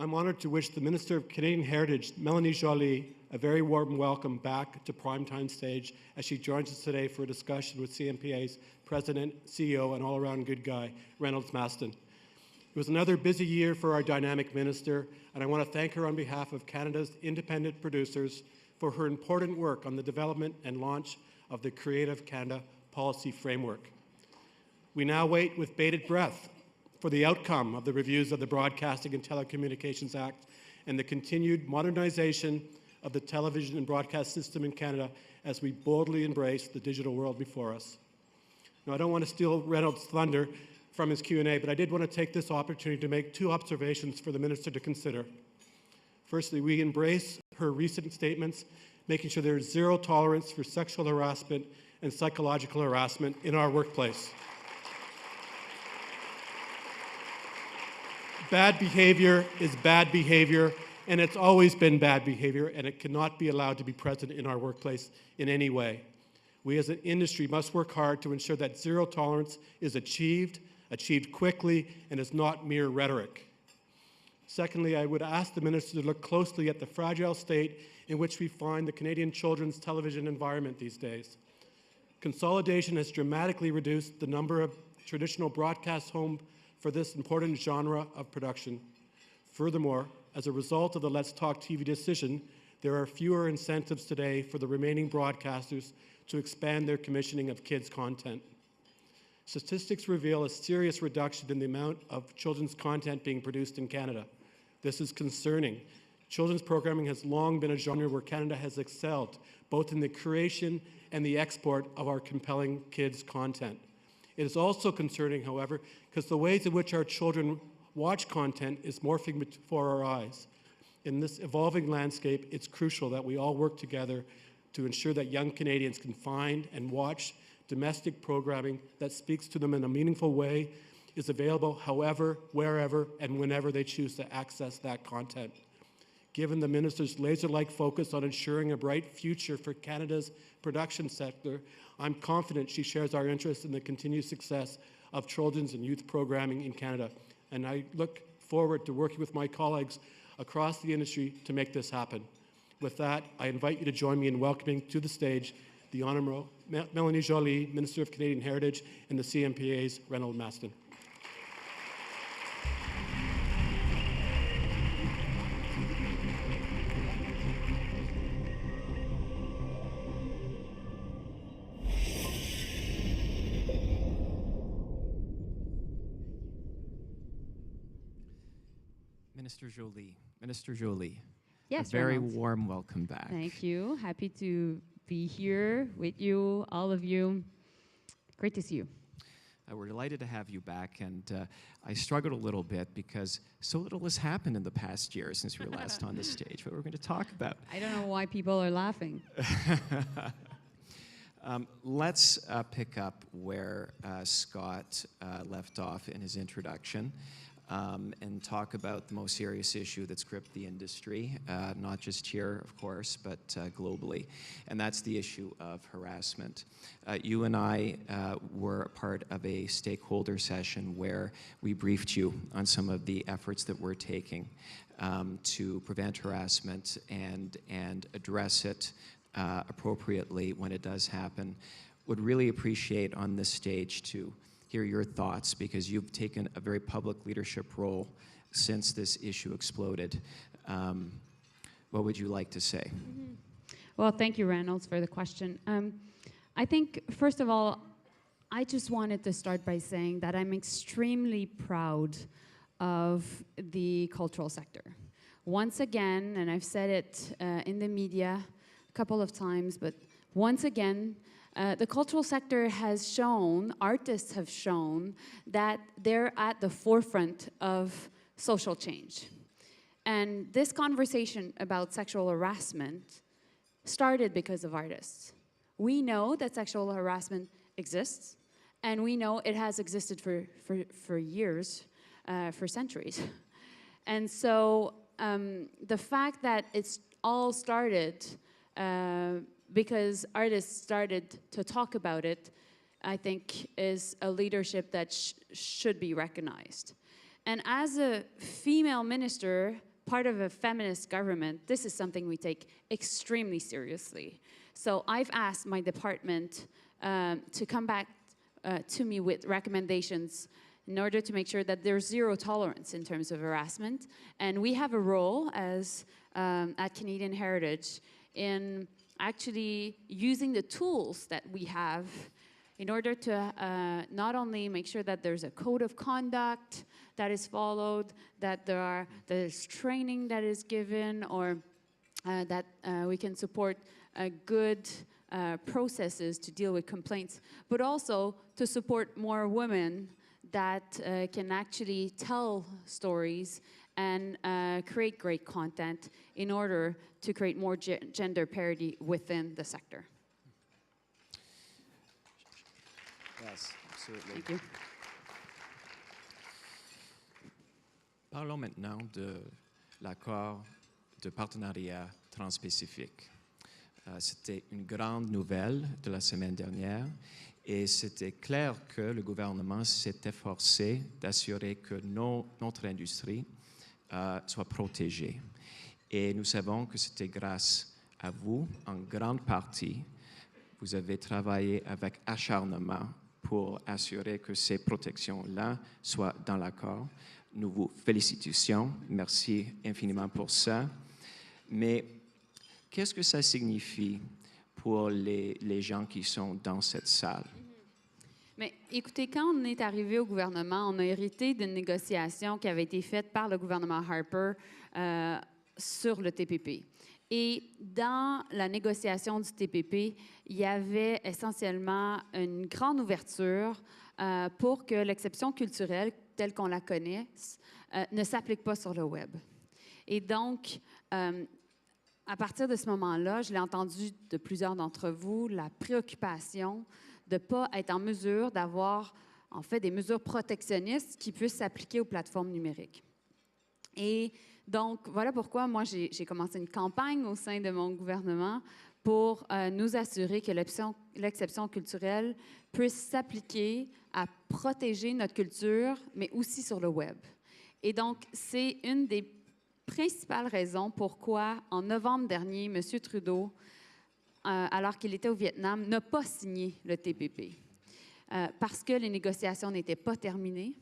I'm honored to wish the Minister of Canadian Heritage, Mélanie Joly, a very warm welcome back to primetime stage as she joins us today for a discussion with CMPA's President, CEO, and all-around good guy, Reynolds Maston. It was another busy year for our dynamic minister, and I want to thank her on behalf of Canada's independent producers for her important work on the development and launch of the Creative Canada policy framework. We now wait with bated breath for the outcome of the reviews of the Broadcasting and Telecommunications Act and the continued modernization of the television and broadcast system in Canada as we boldly embrace the digital world before us. Now, I don't want to steal Reynolds' thunder from his Q&A, but I did want to take this opportunity to make two observations for the Minister to consider. Firstly, we embrace her recent statements, making sure there is zero tolerance for sexual harassment and psychological harassment in our workplace. Bad behavior is bad behavior, and it's always been bad behavior, and it cannot be allowed to be present in our workplace in any way. We as an industry must work hard to ensure that zero tolerance is achieved quickly, and is not mere rhetoric. Secondly, I would ask the Minister to look closely at the fragile state in which we find the Canadian children's television environment these days. Consolidation has dramatically reduced the number of traditional broadcast homes for this important genre of production. Furthermore, as a result of the Let's Talk TV decision, there are fewer incentives today for the remaining broadcasters to expand their commissioning of kids' content. Statistics reveal a serious reduction in the amount of children's content being produced in Canada. This is concerning. Children's programming has long been a genre where Canada has excelled, both in the creation and the export of our compelling kids' content. It is also concerning, however, because the ways in which our children watch content is morphing before our eyes. In this evolving landscape, it's crucial that we all work together to ensure that young Canadians can find and watch domestic programming that speaks to them in a meaningful way, is available however, wherever, and whenever they choose to access that content. Given the Minister's laser-like focus on ensuring a bright future for Canada's production sector, I'm confident she shares our interest in the continued success of children's and youth programming in Canada, and I look forward to working with my colleagues across the industry to make this happen. With that, I invite you to join me in welcoming to the stage the Honourable Mélanie Joly, Minister of Canadian Heritage, and the CMPA's Reynolds Maston. Minister Joly, yes, a very Reynolds. warm welcome back. Thank you. Happy to be here with you, all of you. Great to see you. We're delighted to have you back, and I struggled a little bit because so little has happened in the past year since we were last on the stage, but we're going to talk about. I don't know why people are laughing. Let's pick up where Scott left off in his introduction. And talk about the most serious issue that's gripped the industry, not just here, of course, but globally, and that's the issue of harassment. You and I were a part of a stakeholder session where we briefed you on some of the efforts that we're taking to prevent harassment and address it appropriately when it does happen. Would really appreciate on this stage to hear your thoughts, because you've taken a very public leadership role since this issue exploded. What would you like to say? Mm-hmm. Well, thank you, Reynolds, for the question. I think, first of all, I just wanted to start by saying that I'm extremely proud of the cultural sector. Once again, and I've said it in the media a couple of times, but once again, the cultural sector has shown, artists have shown, that they're at the forefront of social change. And this conversation about sexual harassment started because of artists. We know that sexual harassment exists, and we know it has existed for years, for centuries. And so the fact that it's all started because artists started to talk about it, I think is a leadership that should be recognized. And as a female minister part of a feminist government, this is something we take extremely seriously. So I've asked my department to come back to me with recommendations in order to make sure that there's zero tolerance in terms of harassment. And we have a role as at Canadian Heritage in actually using the tools that we have in order to not only make sure that there's a code of conduct that is followed, that there's training that is given, or that we can support good processes to deal with complaints, but also to support more women that can actually tell stories and create great content in order to create more gender parity within the sector. Yes, absolutely. Thank you. Parlons maintenant de l'accord de partenariat transpacifique. C'était une grande nouvelle de la semaine dernière et c'était clair que le gouvernement s'est efforcé d'assurer que notre industrie soit protégée. Et nous savons que c'était grâce à vous, en grande partie. Vous avez travaillé avec acharnement pour assurer que ces protections-là soient dans l'accord. Nous vous félicitons. Merci infiniment pour ça. Mais qu'est-ce que ça signifie pour les gens qui sont dans cette salle? Mais écoutez, quand on est arrivé au gouvernement, on a hérité d'une négociation qui avait été faite par le gouvernement Harper sur le TPP. Et dans la négociation du TPP, il y avait essentiellement une grande ouverture pour que l'exception culturelle, telle qu'on la connaisse, ne s'applique pas sur le web. Et donc, à partir de ce moment-là, je l'ai entendu de plusieurs d'entre vous, la préoccupation de ne pas être en mesure d'avoir, en fait, des mesures protectionnistes qui puissent s'appliquer aux plateformes numériques. Et donc, voilà pourquoi moi, j'ai commencé une campagne au sein de mon gouvernement pour nous assurer que l'exception culturelle puisse s'appliquer à protéger notre culture, mais aussi sur le web. Et donc, c'est une des principales raisons pourquoi, en novembre dernier, M. Trudeau, alors qu'il était au Vietnam, n'a pas signé le TPP. Parce que les négociations n'étaient pas terminées.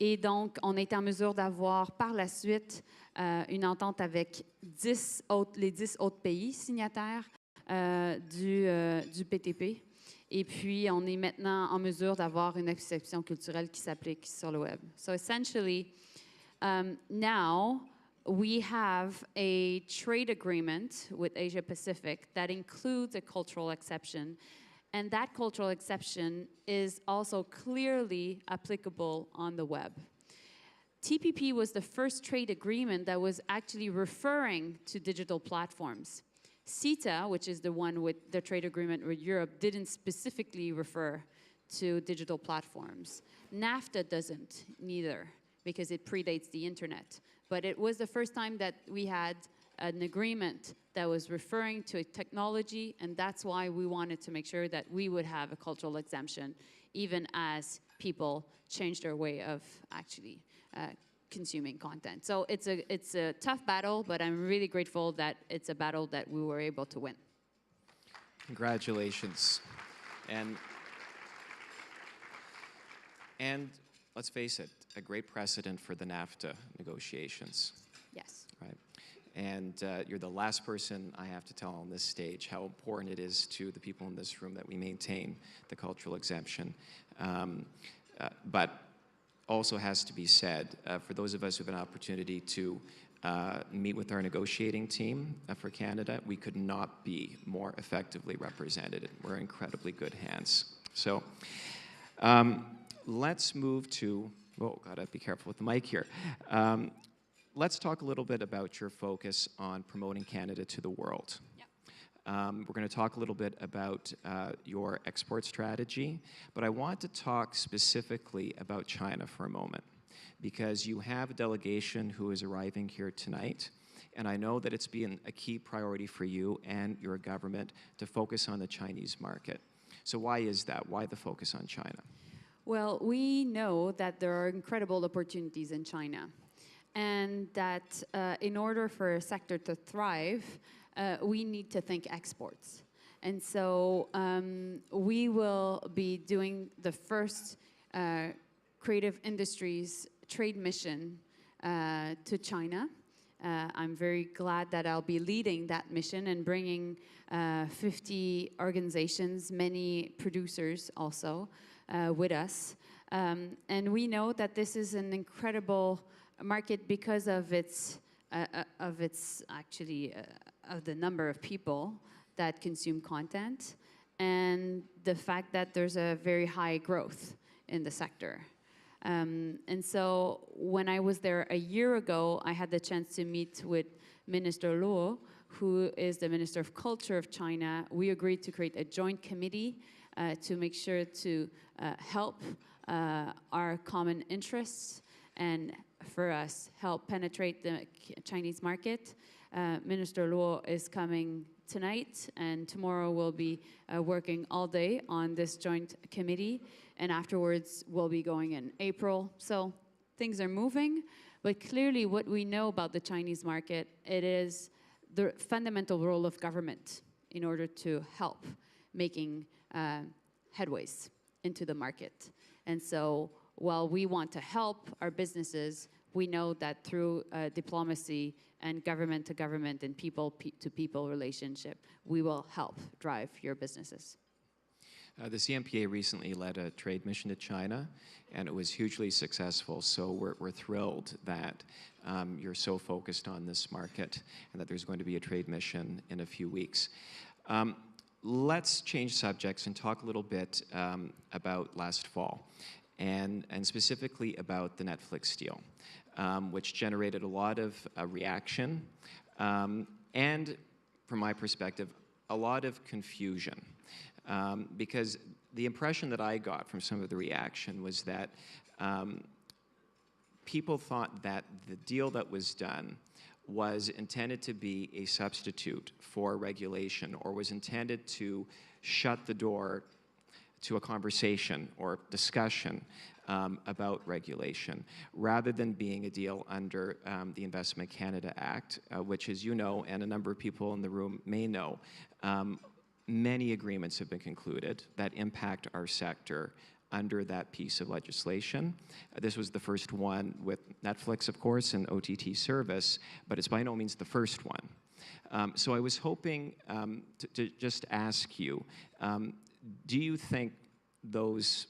Et donc, on a été en mesure d'avoir par la suite une entente avec les 10 autres pays signataires du PTP. Et puis, on est maintenant en mesure d'avoir une exception culturelle qui s'applique sur le web. So essentially, now we have a trade agreement with Asia Pacific that includes a cultural exception. And that cultural exception is also clearly applicable on the web. TPP was the first trade agreement that was actually referring to digital platforms. CETA, which is the one with the trade agreement with Europe, didn't specifically refer to digital platforms. NAFTA doesn't neither, because it predates the internet. But it was the first time that we had an agreement that was referring to a technology, and that's why we wanted to make sure that we would have a cultural exemption, even as people change their way of actually consuming content. So it's a tough battle, but I'm really grateful that it's a battle that we were able to win. Congratulations. And let's face it, a great precedent for the NAFTA negotiations. Yes. Right. And you're the last person I have to tell on this stage how important it is to the people in this room that we maintain the cultural exemption. But also has to be said, for those of us who have an opportunity to meet with our negotiating team for Canada, we could not be more effectively represented. We're in incredibly good hands. So let's move to, oh, gotta be careful with the mic here. Let's talk a little bit about your focus on promoting Canada to the world. Yep. We're going to talk a little bit about your export strategy, but I want to talk specifically about China for a moment, because you have a delegation who is arriving here tonight, and I know that it's been a key priority for you and your government to focus on the Chinese market. So why is that? Why the focus on China? Well, we know that there are incredible opportunities in China. and that in order for a sector to thrive, we need to think exports. And so we will be doing the first creative industries trade mission to China. I'm very glad that I'll be leading that mission and bringing 50 organizations, many producers also, with us. And we know that this is an incredible market because of its actually of the number of people that consume content and the fact that there's a very high growth in the sector. And so when I was there a year ago, I had the chance to meet with Minister Luo, who is the Minister of Culture of China. We agreed to create a joint committee to make sure to help our common interests and for us help penetrate the Chinese market. Minister Luo is coming tonight, and tomorrow we'll be working all day on this joint committee, and afterwards we'll be going in April. So things are moving, but clearly what we know about the Chinese market, it is the fundamental role of government in order to help making headways into the market. And so while we want to help our businesses, we know that through diplomacy and government-to-government and people-to-people relationship, we will help drive your businesses. The CMPA recently led a trade mission to China, and it was hugely successful. So we're thrilled that you're so focused on this market and that there's going to be a trade mission in a few weeks. Let's change subjects and talk a little bit about last fall, and specifically about the Netflix deal, which generated a lot of reaction and, from my perspective, a lot of confusion. Because the impression that I got from some of the reaction was that people thought that the deal that was done was intended to be a substitute for regulation, or was intended to shut the door to a conversation or discussion about regulation, rather than being a deal under the Investment Canada Act, which, as you know, and a number of people in the room may know, many agreements have been concluded that impact our sector under that piece of legislation. This was the first one with Netflix, of course, and OTT service, but it's by no means the first one. So I was hoping to just ask you, do you think those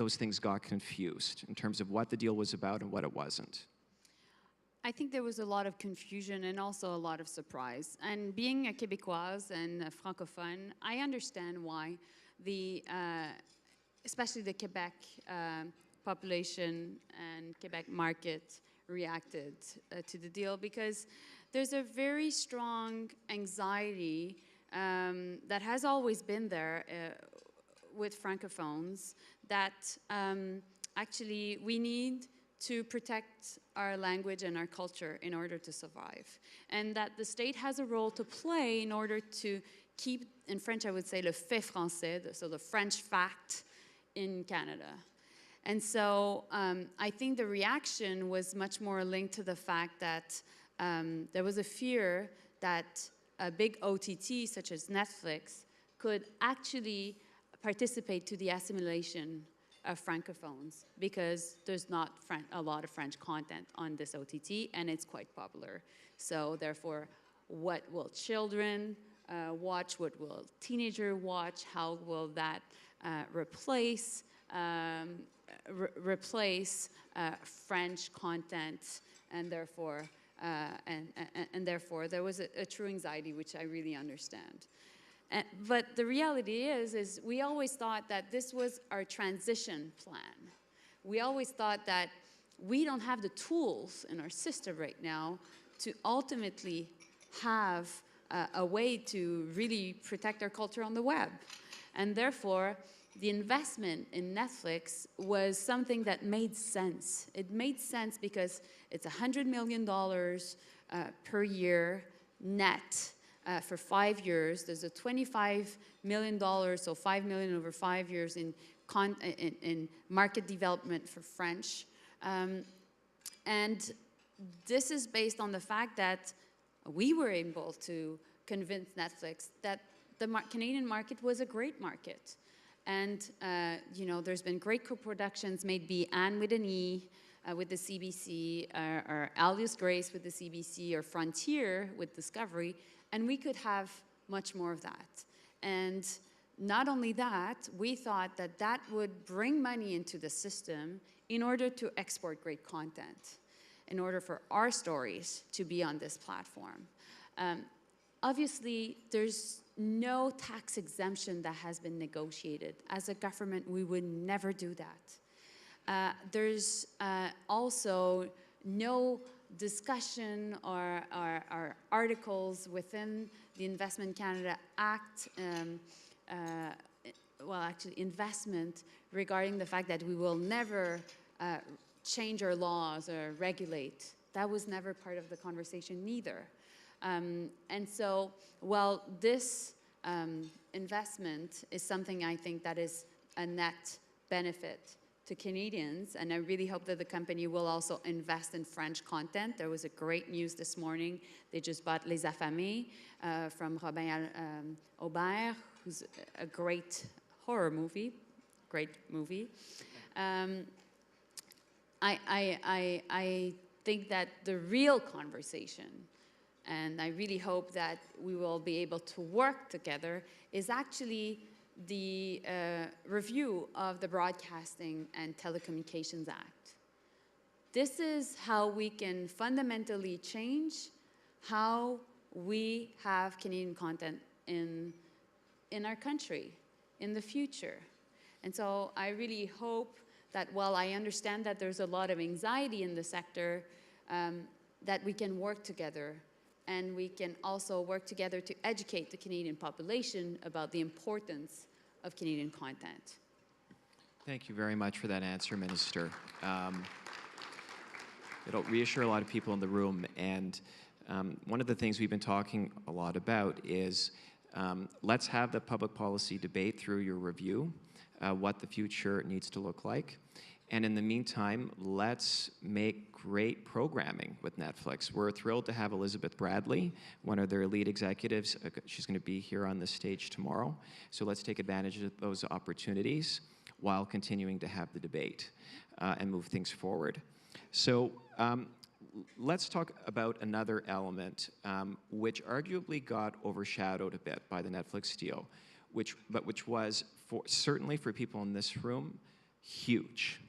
things got confused in terms of what the deal was about and what it wasn't? I think there was a lot of confusion and also a lot of surprise. And being a Québécoise and a francophone, I understand why especially the Quebec population and Quebec market reacted to the deal, because there's a very strong anxiety that has always been there with francophones, that actually we need to protect our language and our culture in order to survive. And that the state has a role to play in order to keep, in French I would say, le fait français, so the French fact in Canada. And so I think the reaction was much more linked to the fact that there was a fear that a big OTT such as Netflix could actually participate to the assimilation of francophones, because there's not a lot of French content on this OTT, and it's quite popular. So therefore, what will children watch? What will teenagers watch? How will that replace French content? And therefore, therefore, there was a true anxiety, which I really understand. But the reality is we always thought that this was our transition plan. We always thought that we don't have the tools in our system right now to ultimately have a way to really protect our culture on the web. And therefore, the investment in Netflix was something that made sense. It made sense because it's $100 million per year net. For 5 years, there's a $25 million, so $5 million over 5 years in market development for French. And this is based on the fact that we were able to convince Netflix that the Canadian market was a great market. And, you know, there's been great co-productions made by Anne with an E with the CBC, or Alias Grace with the CBC, or Frontier with Discovery, and we could have much more of that. And not only that, we thought that that would bring money into the system in order to export great content, in order for our stories to be on this platform. Obviously, there's no tax exemption that has been negotiated. As a government, we would never do that. There's also no discussion or articles within the Investment Canada Act, well, actually, investment regarding the fact that we will never change our laws or regulate. That was never part of the conversation neither. And so, while this investment is something I think that is a net benefit to Canadians, and I really hope that the company will also invest in French content. There was a great news this morning. They just bought Les Affamés from Robin Aubert, who's a great horror movie, great movie. I think that the real conversation, and I really hope that we will be able to work together, is actually the review of the Broadcasting and Telecommunications Act. This is how we can fundamentally change how we have Canadian content in our country in the future. And so I really hope that while I understand that there's a lot of anxiety in the sector, that we can work together, and we can also work together to educate the Canadian population about the importance of Canadian content. Thank you very much for that answer, Minister. It'll reassure a lot of people in the room, and one of the things we've been talking a lot about is let's have the public policy debate through your review, what the future needs to look like. And in the meantime, let's make great programming with Netflix. We're thrilled to have Elizabeth Bradley, one of their lead executives. She's going to be here on the stage tomorrow. So let's take advantage of those opportunities while continuing to have the debate and move things forward. So let's talk about another element which arguably got overshadowed a bit by the Netflix deal, which was certainly for people in this room, huge.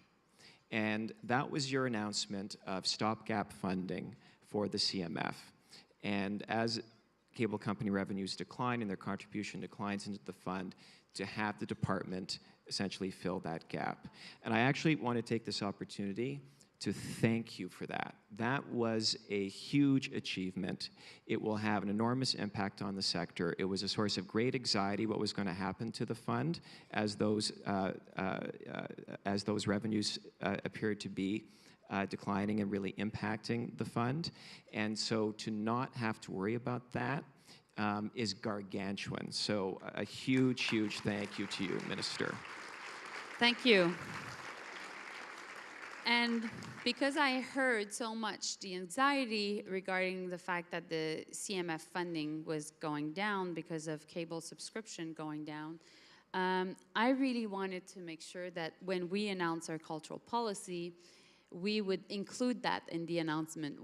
And that was your announcement of stopgap funding for the CMF. And as cable company revenues decline and their contribution declines into the fund, to have the department essentially fill that gap. And I actually want to take this opportunity to thank you for that. That was a huge achievement. It will have an enormous impact on the sector. It was a source of great anxiety what was going to happen to the fund as those revenues appeared to be declining and really impacting the fund. And so to not have to worry about that is gargantuan. So a huge, huge thank you to you, Minister. Thank you. And because I heard so much the anxiety regarding the fact that the CMF funding was going down because of cable subscription going down, I really wanted to make sure that when we announce our cultural policy, we would include that in the announcement,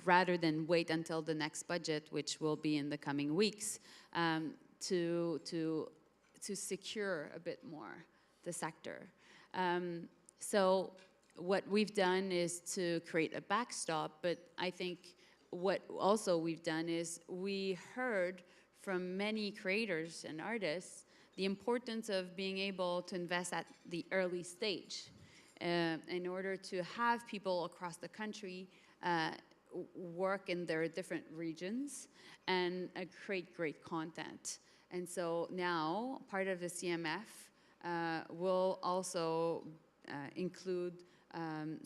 rather than wait until the next budget, which will be in the coming weeks, to secure a bit more the sector. So what we've done is to create a backstop, but I think what also we've done is we heard from many creators and artists the importance of being able to invest at the early stage in order to have people across the country work in their different regions and create great content. And so now part of the CMF will also include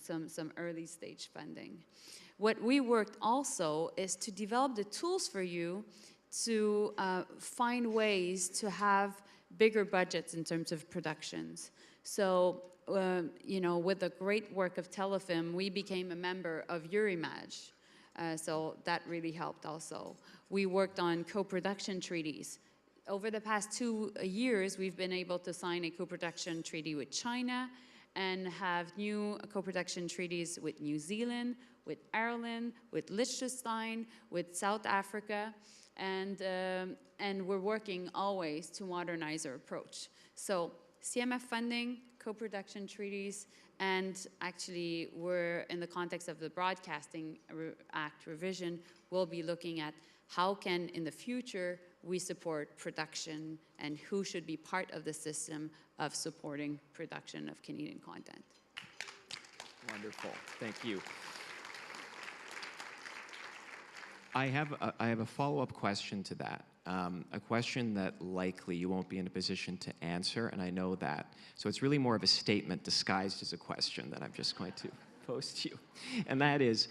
some early stage funding. What we worked also is to develop the tools for you to find ways to have bigger budgets in terms of productions. So you know, with the great work of Telefilm, we became a member of Eurimage. So that really helped also. We worked on co-production treaties. Over the past 2 years, we've been able to sign a co-production treaty with China and have new co-production treaties with New Zealand, with Ireland, with Liechtenstein, with South Africa, and we're working always to modernize our approach. So CMF funding, co-production treaties, and actually we're in the context of the Broadcasting Act revision, we'll be looking at how can in the future we support production and who should be part of the system of supporting production of Canadian content. Wonderful, thank you. I have a follow-up question to that. A question that likely you won't be in a position to answer, and I know that. So it's really more of a statement disguised as a question that I'm just going to pose to you. And that is,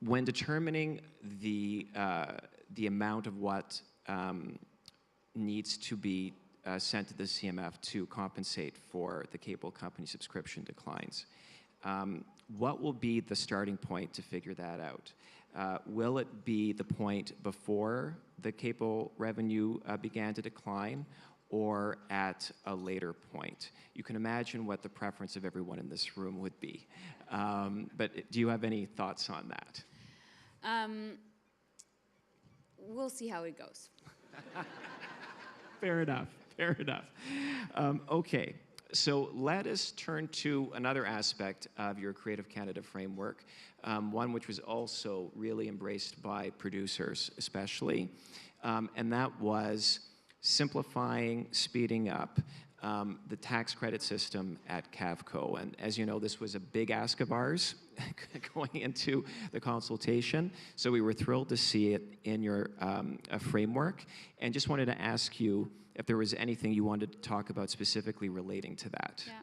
when determining the amount of what needs to be sent to the CMF to compensate for the cable company subscription declines, what will be the starting point to figure that out? Will it be the point before the cable revenue began to decline, or at a later point? You can imagine what the preference of everyone in this room would be. But do you have any thoughts on that? We'll see how it goes. Fair enough, fair enough. Okay, so let us turn to another aspect of your Creative Canada framework, one which was also really embraced by producers especially, and that was simplifying, speeding up the tax credit system at CAVCO. And as you know, this was a big ask of ours going into the consultation, so we were thrilled to see it in your framework, and just wanted to ask you if there was anything you wanted to talk about specifically relating to that. Yeah.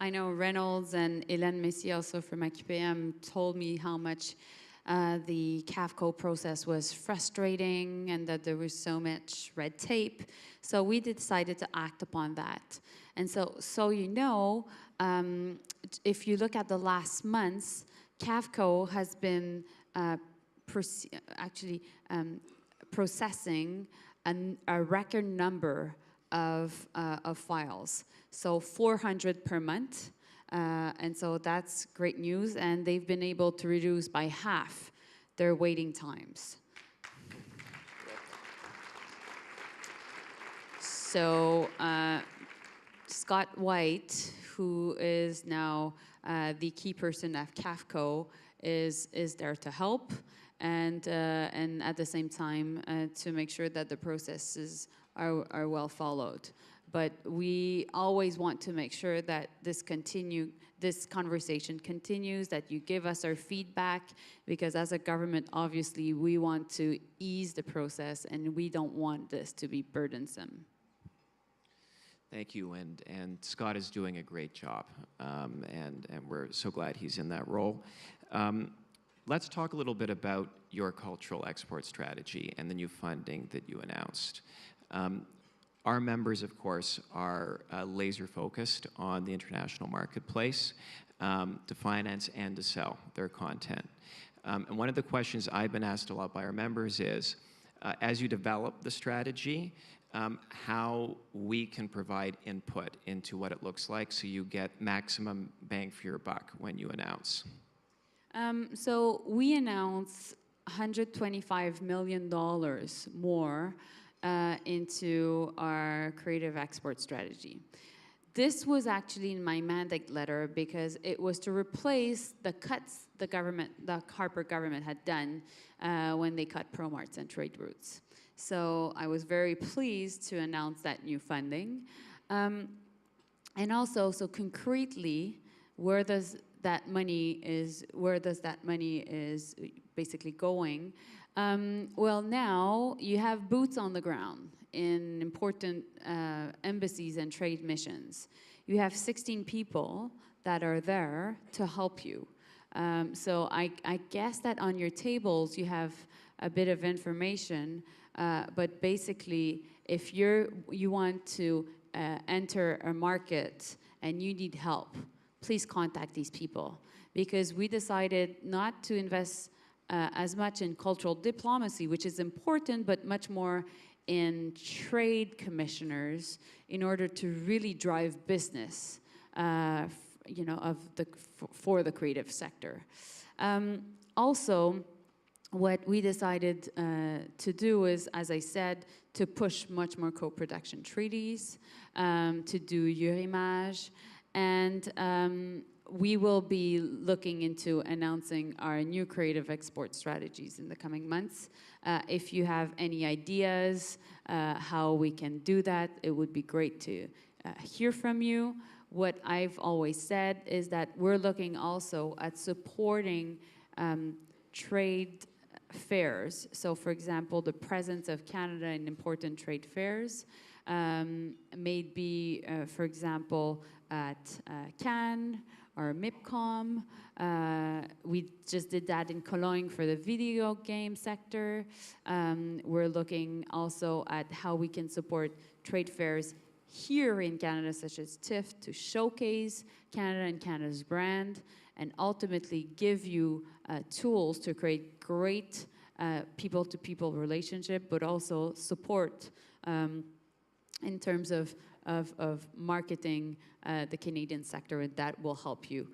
I know Reynolds and Hélène Messier also from AQPM told me how much the CAVCO process was frustrating and that there was so much red tape. So we decided to act upon that. And so you know, if you look at the last months, CAVCO has been processing a record number of files. So 400 per month. And so that's great news, and they've been able to reduce by half their waiting times. So Scott White, who is now the key person at CAVCO, is there to help, and at the same time to make sure that the processes are well followed. But we always want to make sure that this conversation continues, that you give us our feedback, because as a government, obviously, we want to ease the process, and we don't want this to be burdensome. Thank you, and Scott is doing a great job, and we're so glad he's in that role. Let's talk a little bit about your cultural export strategy and the new funding that you announced. Our members, of course, are laser focused on the international marketplace to finance and to sell their content. And one of the questions I've been asked a lot by our members is, as you develop the strategy, how we can provide input into what it looks like so you get maximum bang for your buck when you announce. So we announced $125 million more into our creative export strategy. This was actually in my mandate letter because it was to replace the cuts the Harper government had done when they cut ProMarts and trade routes. So I was very pleased to announce that new funding. And also, so concretely, where does that money is basically going? Well, now you have boots on the ground in important embassies and trade missions. You have 16 people that are there to help you. So I guess that on your tables you have a bit of information, but basically if you want to enter a market and you need help, please contact these people. Because we decided not to invest as much in cultural diplomacy, which is important, but much more in trade commissioners in order to really drive business, for the creative sector. Also, what we decided to do is, as I said, to push much more co-production treaties, to do Eurimage, and we will be looking into announcing our new creative export strategies in the coming months. If you have any ideas how we can do that, it would be great to hear from you. What I've always said is that we're looking also at supporting trade fairs. So, for example, the presence of Canada in important trade fairs, maybe, for example, at Cannes or MIPCOM. We just did that in Cologne for the video game sector. We're looking also at how we can support trade fairs here in Canada, such as TIFF, to showcase Canada and Canada's brand, and ultimately give you tools to create great people-to-people relationship, but also support in terms of marketing the Canadian sector, and that will help you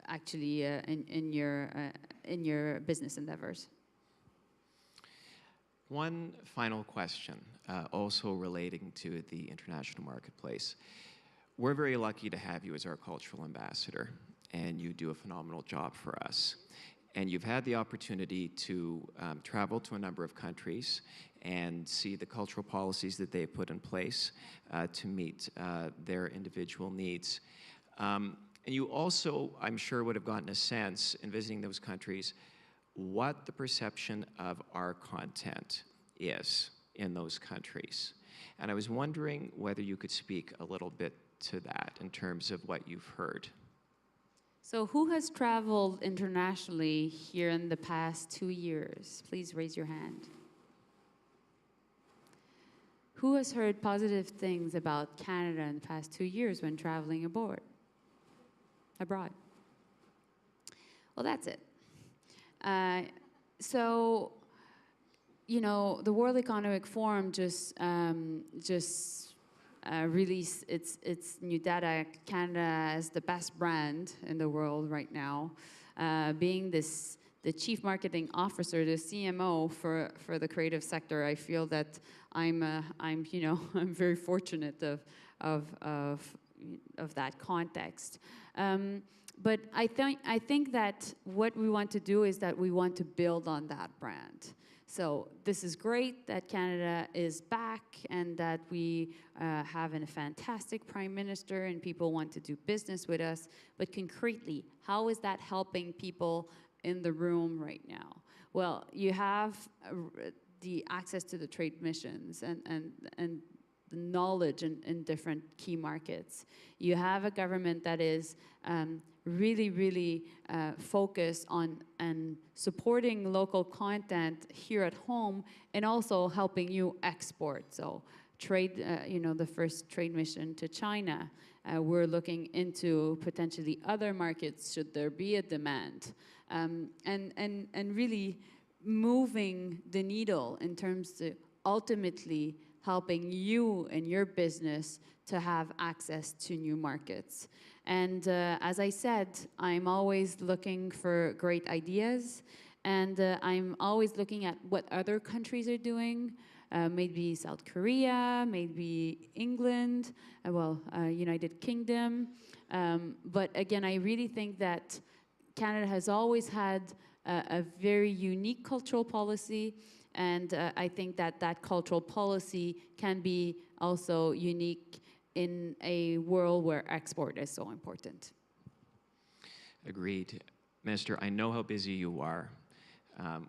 actually in your business endeavors. One final question, also relating to the international marketplace. We're very lucky to have you as our cultural ambassador, and you do a phenomenal job for us. And you've had the opportunity to travel to a number of countries and see the cultural policies that they've put in place to meet their individual needs. And you also, I'm sure, would have gotten a sense in visiting those countries what the perception of our content is in those countries. And I was wondering whether you could speak a little bit to that in terms of what you've heard. So who has traveled internationally here in the past 2 years? Please raise your hand. Who has heard positive things about Canada in the past 2 years when traveling abroad? Well, that's it. So, you know, the World Economic Forum just released its new data. Canada as the best brand in the world right now, being the chief marketing officer, the CMO for the creative sector. I feel that I'm very fortunate of that context. But I think that what we want to do is that we want to build on that brand. So this is great that Canada is back and that we have a fantastic prime minister and people want to do business with us. But concretely, how is that helping people in the room right now? Well, you have the access to the trade missions and the knowledge in different key markets. You have a government that is really focused on and supporting local content here at home and also helping you export. So trade, the first trade mission to China. We're looking into potentially other markets should there be a demand. And really moving the needle in terms of ultimately helping you and your business to have access to new markets. And as I said, I'm always looking for great ideas, and I'm always looking at what other countries are doing, maybe South Korea, maybe England, United Kingdom. But again, I really think that Canada has always had a very unique cultural policy, and I think that that cultural policy can be also unique in a world where export is so important. Agreed. Minister, I know how busy you are.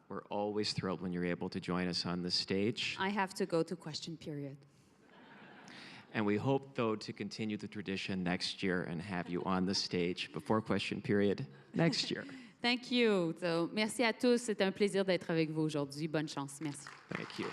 We're always thrilled when you're able to join us on the stage. I have to go to question period. And we hope, though, to continue the tradition next year and have you on the stage before question period next year. Thank you. So, merci à tous. C'est un plaisir d'être avec vous aujourd'hui. Bonne chance. Merci. Thank you.